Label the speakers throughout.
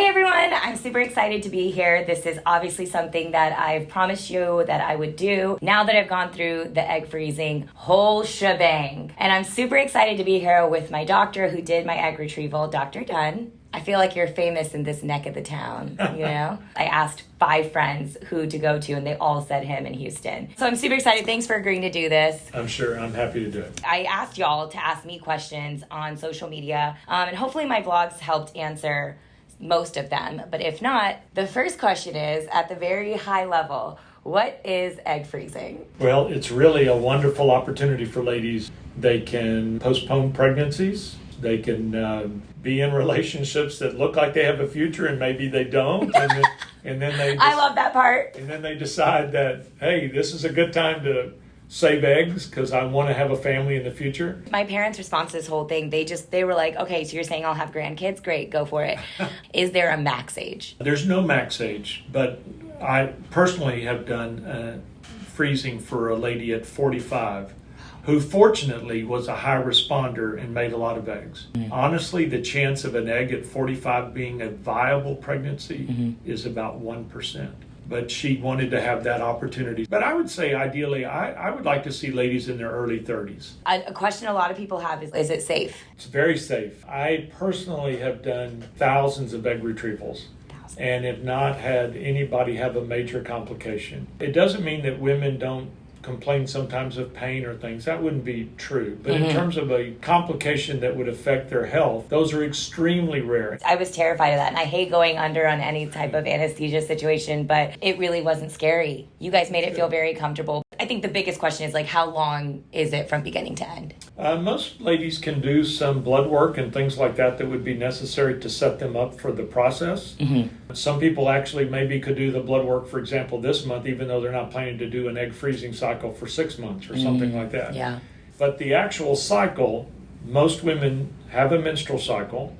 Speaker 1: Hey everyone, I'm super excited to be here. This is obviously something that I've promised you that I would do now that I've gone through the egg freezing whole shebang. And I'm super excited to be here with my doctor who did my egg retrieval, Dr. Dunn. I feel like you're famous in this neck of the town, you know? I asked 5 friends who to go to and they all said him in Houston. So I'm super excited. Thanks for agreeing to do this.
Speaker 2: I'm sure. I'm happy to do it.
Speaker 1: I asked y'all to ask me questions on social media, and hopefully my vlogs helped answer most of them. But if not, the first question is, at the very high level, what is egg freezing?
Speaker 2: Well, it's really a wonderful opportunity for ladies. They can postpone pregnancies. They can be in relationships that look like they have a future and maybe they don't. And then they
Speaker 1: I love that part.
Speaker 2: And then they decide that, hey, this is a good time to save eggs because I want to have a family in the future.
Speaker 1: My parents' response to this whole thing, they were like, okay, so you're saying I'll have grandkids? Great, go for it. Is there a max age?
Speaker 2: There's no max age, but I personally have done freezing for a lady at 45 who fortunately was a high responder and made a lot of eggs. Honestly, the chance of an egg at 45 being a viable pregnancy is about 1%. But she wanted to have that opportunity. But I would say ideally, I would like to see ladies in their early 30s.
Speaker 1: A question a lot of people have is it safe?
Speaker 2: It's very safe. I personally have done thousands of egg retrievals and have not had anybody have a major complication. It doesn't mean that women don't complain sometimes of pain or things. That wouldn't be true. But in terms of a complication that would affect their health, those are extremely rare.
Speaker 1: I was terrified of that, and I hate going under on any type of anesthesia situation, but it really wasn't scary. You guys made it feel very comfortable. I think the biggest question is, like, how long is it from beginning to end?
Speaker 2: Most ladies can do some blood work and things like that would be necessary to set them up for the process. Some people actually maybe could do the blood work, for example, this month, even though they're not planning to do an egg freezing cycle for 6 months or something like that.
Speaker 1: Yeah.
Speaker 2: But the actual cycle, most women have a menstrual cycle.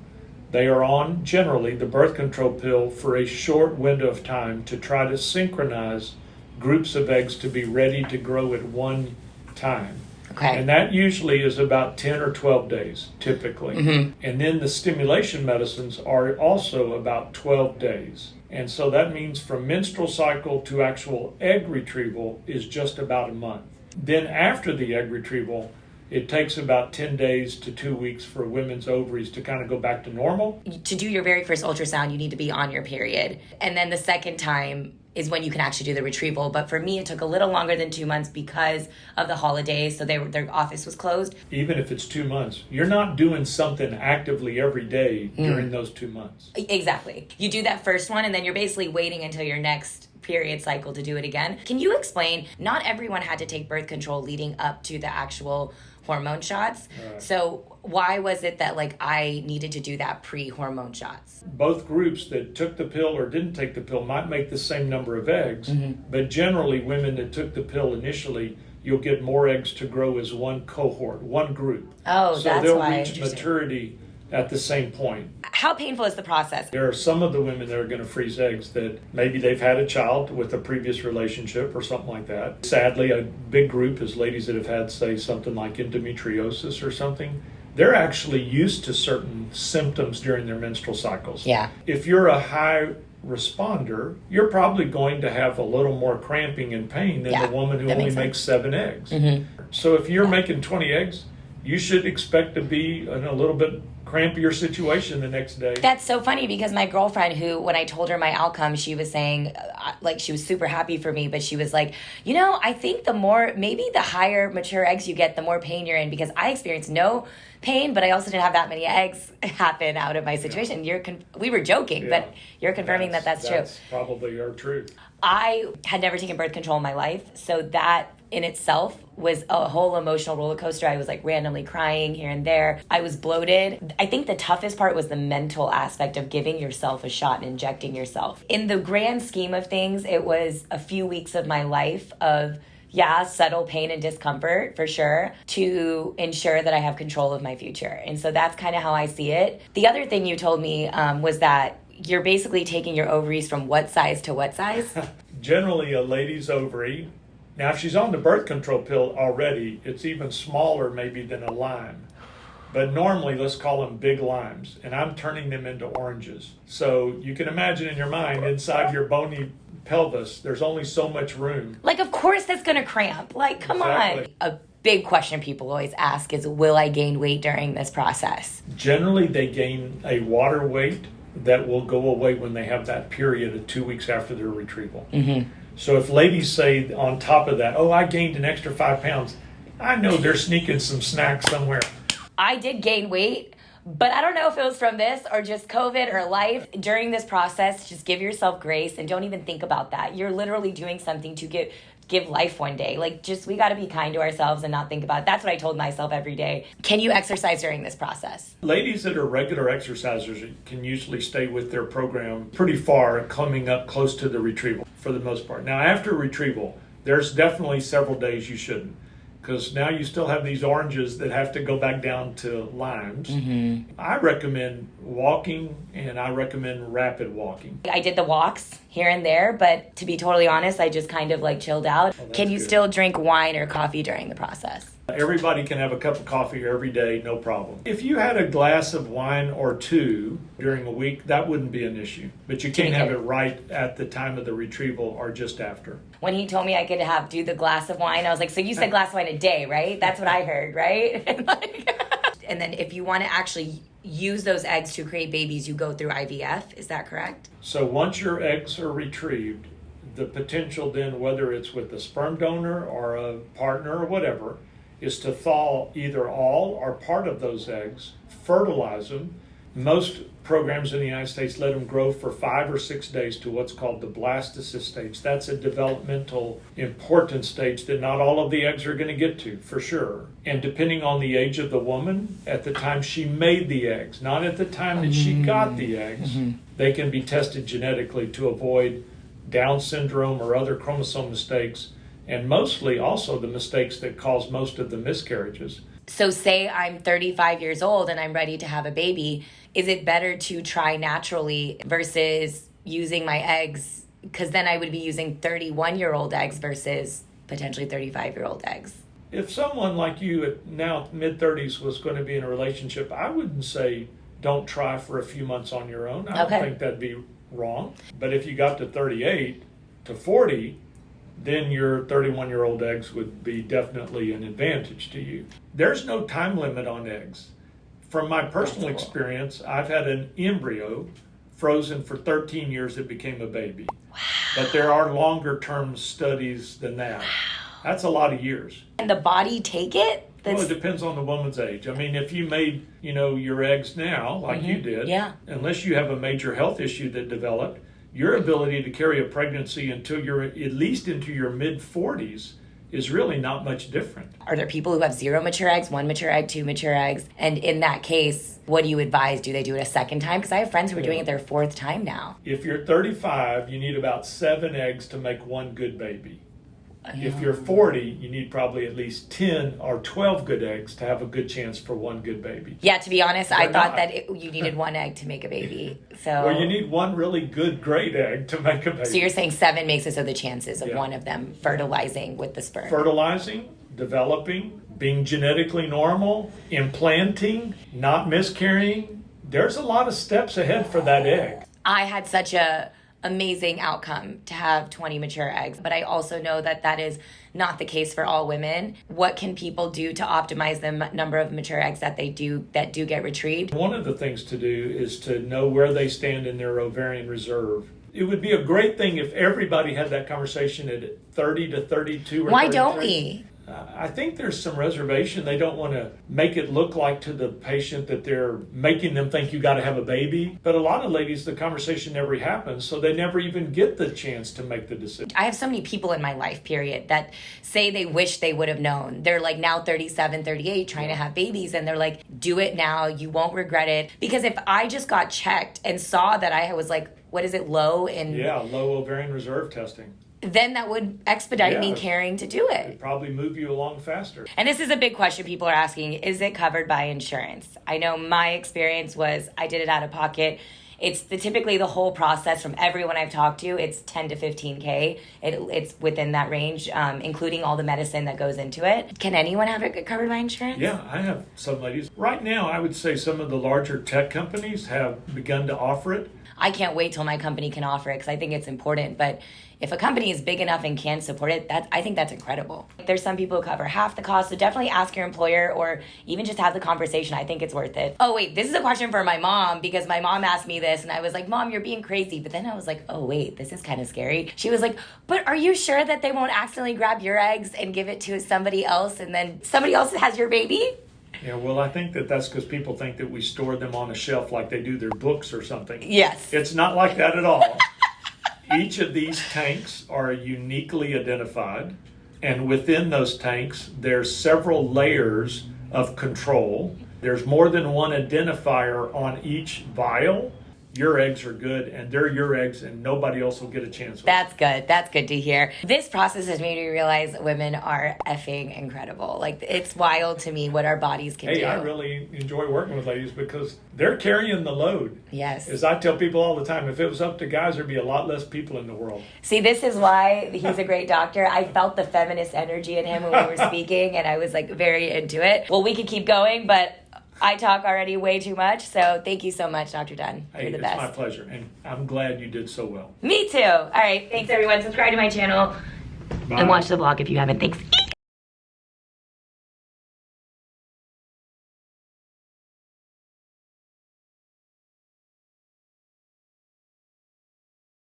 Speaker 2: They are on, generally, the birth control pill for a short window of time to try to synchronize groups of eggs to be ready to grow at one time.
Speaker 1: Okay.
Speaker 2: And that usually is about 10 or 12 days, typically. And then the stimulation medicines are also about 12 days. And so that means from menstrual cycle to actual egg retrieval is just about a month. Then after the egg retrieval, it takes about 10 days to 2 weeks for women's ovaries to kind of go back to normal.
Speaker 1: To do your very first ultrasound, you need to be on your period. And then the second time is when you can actually do the retrieval. But for me, it took a little longer than 2 months because of the holidays. So their office was closed.
Speaker 2: Even if it's 2 months, you're not doing something actively every day during those 2 months.
Speaker 1: Exactly. You do that first one, and then you're basically waiting until your next period cycle to do it again. Can you explain, not everyone had to take birth control leading up to the actual hormone shots. Right. So why was it that I needed to do that pre-hormone shots?
Speaker 2: Both groups that took the pill or didn't take the pill might make the same number of eggs, but generally women that took the pill initially, you'll get more eggs to grow as one cohort, one group.
Speaker 1: Oh,
Speaker 2: so
Speaker 1: that's why.
Speaker 2: So they'll reach maturity at the same point.
Speaker 1: How painful is the process?
Speaker 2: There are some of the women that are going to freeze eggs that maybe they've had a child with a previous relationship or something like that. Sadly, a big group is ladies that have had, say, something like endometriosis or something. They're actually used to certain symptoms during their menstrual cycles.
Speaker 1: Yeah.
Speaker 2: If you're a high responder, you're probably going to have a little more cramping and pain than the woman who only makes 7 eggs. So if you're making 20 eggs, you should expect to be in a little bit crampier situation the next day.
Speaker 1: That's so funny because my girlfriend, who, when I told her my outcome, she was saying, she was super happy for me, but she was like, I think maybe the higher mature eggs you get, the more pain you're in, because I experienced no pain, but I also didn't have that many eggs happen out of my situation. Yeah. We were joking, but you're confirming that's true.
Speaker 2: That's probably our truth.
Speaker 1: I had never taken birth control in my life, so that in itself was a whole emotional roller coaster. I was randomly crying here and there. I was bloated. I think the toughest part was the mental aspect of giving yourself a shot and injecting yourself. In the grand scheme of things, it was a few weeks of my life of subtle pain and discomfort for sure, to ensure that I have control of my future. And so that's kind of how I see it. The other thing you told me was that you're basically taking your ovaries from what size to what size?
Speaker 2: Generally, a lady's ovary. Now, if she's on the birth control pill already, it's even smaller maybe than a lime. but normally let's call them big limes, and I'm turning them into oranges. So you can imagine in your mind, inside your bony pelvis, there's only so much room.
Speaker 1: Like, of course that's going to cramp. Like, come
Speaker 2: Exactly.
Speaker 1: on. A big question people always ask is, will I gain weight during this process?
Speaker 2: Generally, they gain a water weight that will go away when they have that period of 2 weeks after their retrieval.
Speaker 1: Mm-hmm.
Speaker 2: So if ladies say on top of that, oh, I gained an extra 5 pounds, I know they're sneaking some snacks somewhere.
Speaker 1: I did gain weight, but I don't know if it was from this or just COVID or life. During this process, just give yourself grace and don't even think about that. You're literally doing something to give life one day. Like, just, we got to be kind to ourselves and not think about it. That's what I told myself every day. Can you exercise during this process?
Speaker 2: Ladies that are regular exercisers can usually stay with their program pretty far, coming up close to the retrieval for the most part. Now, after retrieval, there's definitely several days you shouldn't, because now you still have these oranges that have to go back down to limes. Mm-hmm. I recommend walking, and I recommend rapid walking.
Speaker 1: I did the walks here and there, but to be totally honest, I just kind of like chilled out. Can you still drink wine or coffee during the process?
Speaker 2: Everybody can have a cup of coffee every day, no problem. If you had a glass of wine or two during a week, that wouldn't be an issue. But you can't have it right at the time of the retrieval or just after.
Speaker 1: When he told me I could do the glass of wine, I was like, so you said glass of wine a day, right? That's what I heard, right? And then if you want to actually use those eggs to create babies, you go through IVF. Is that correct?
Speaker 2: So once your eggs are retrieved, the potential then, whether it's with a sperm donor or a partner or whatever, is to thaw either all or part of those eggs, fertilize them. Most programs in the United States let them grow for 5 or 6 days to what's called the blastocyst stage. That's a developmental important stage that not all of the eggs are going to get to, for sure. And depending on the age of the woman, at the time she made the eggs, not at the time that she got the eggs, they can be tested genetically to avoid Down syndrome or other chromosome mistakes, and mostly also the mistakes that cause most of the miscarriages.
Speaker 1: So say I'm 35 years old and I'm ready to have a baby. Is it better to try naturally versus using my eggs? Because then I would be using 31-year-old eggs versus potentially 35-year-old eggs.
Speaker 2: If someone like you at now mid-30s was going to be in a relationship, I wouldn't say don't try for a few months on your own. I don't think that'd be wrong. But if you got to 38 to 40, then your 31-year-old eggs would be definitely an advantage to you. There's no time limit on eggs. From my personal experience, I've had an embryo frozen for 13 years that became a baby.
Speaker 1: Wow.
Speaker 2: But there are longer term studies than that. Wow. That's a lot of years.
Speaker 1: And the body take it?
Speaker 2: Well, it depends on the woman's age. I mean, if you made, your eggs now, like you did, unless you have a major health issue that developed, your ability to carry a pregnancy until you're at least into your mid-40s is really not much different.
Speaker 1: Are there people who have 0 mature eggs, 1 mature egg, 2 mature eggs? And in that case, what do you advise? Do they do it a second time? Because I have friends who are doing it their 4th time now.
Speaker 2: If you're 35, you need about 7 eggs to make one good baby. If you're 40, you need probably at least 10 or 12 good eggs to have a good chance for one good baby.
Speaker 1: Yeah, to be honest, I thought that you needed 1 egg to make a baby. So
Speaker 2: well, you need 1 really good, great egg to make a baby.
Speaker 1: So you're saying 7 makes it so the chances of one of them fertilizing with the sperm.
Speaker 2: Fertilizing, developing, being genetically normal, implanting, not miscarrying. There's a lot of steps ahead for that egg.
Speaker 1: I had such a amazing outcome to have 20 mature eggs, but I also know that is not the case for all women. What can people do to optimize the number of mature eggs that do get retrieved?
Speaker 2: One of the things to do is to know where they stand in their ovarian reserve. It would be a great thing if everybody had that conversation at 30 to 32 or
Speaker 1: Why
Speaker 2: 33.
Speaker 1: don't we?
Speaker 2: I think there's some reservation. They don't want to make it look like to the patient that they're making them think you got to have a baby. But a lot of ladies, the conversation never happens, so they never even get the chance to make the decision.
Speaker 1: I have so many people in my life, period, that say they wish they would have known. They're like now 37, 38, trying to have babies, and they're like, do it now. You won't regret it. Because if I just got checked and saw that I was like, what is it, low in...
Speaker 2: Yeah, low ovarian reserve testing.
Speaker 1: Then that would expedite me caring to do it.
Speaker 2: It'd probably move you along faster.
Speaker 1: And this is a big question people are asking. Is it covered by insurance? I know my experience was I did it out of pocket. typically the whole process from everyone I've talked to, it's 10 to 15K. It's within that range, including all the medicine that goes into it. Can anyone have it covered by insurance?
Speaker 2: Yeah, I have some ladies. Right now, I would say some of the larger tech companies have begun to offer it.
Speaker 1: I can't wait till my company can offer it because I think it's important. But if a company is big enough and can support it, I think that's incredible. There's some people who cover half the cost, so definitely ask your employer or even just have the conversation. I think it's worth it. Oh, wait, this is a question for my mom because my mom asked me this and I was like, Mom, you're being crazy. But then I was like, oh, wait, this is kind of scary. She was like, but are you sure that they won't accidentally grab your eggs and give it to somebody else and then somebody else has your baby?
Speaker 2: Yeah, well, I think that's because people think that we store them on a shelf like they do their books or something.
Speaker 1: Yes.
Speaker 2: It's not like that at all. Each of these tanks are uniquely identified, and within those tanks, there's several layers of control. There's more than one identifier on each vial. Your eggs are good, and they're your eggs, and nobody else will get a chance with
Speaker 1: That's good. That's good to hear. This process has made me realize women are effing incredible. Like, it's wild to me what our bodies can do.
Speaker 2: Hey, I really enjoy working with ladies because they're carrying the load.
Speaker 1: Yes.
Speaker 2: As I tell people all the time, if it was up to guys, there'd be a lot less people in the world.
Speaker 1: See, this is why he's a great doctor. I felt the feminist energy in him when we were speaking, and I was like very into it. Well, we could keep going, but I talk already way too much, so thank you so much, Dr. Dunn.
Speaker 2: Hey,
Speaker 1: You're the
Speaker 2: it's
Speaker 1: best.
Speaker 2: my pleasure, and I'm glad you did so well.
Speaker 1: Me too. All right, thanks everyone. Subscribe to my channel
Speaker 2: Bye.
Speaker 1: and watch the vlog if you haven't. Thanks.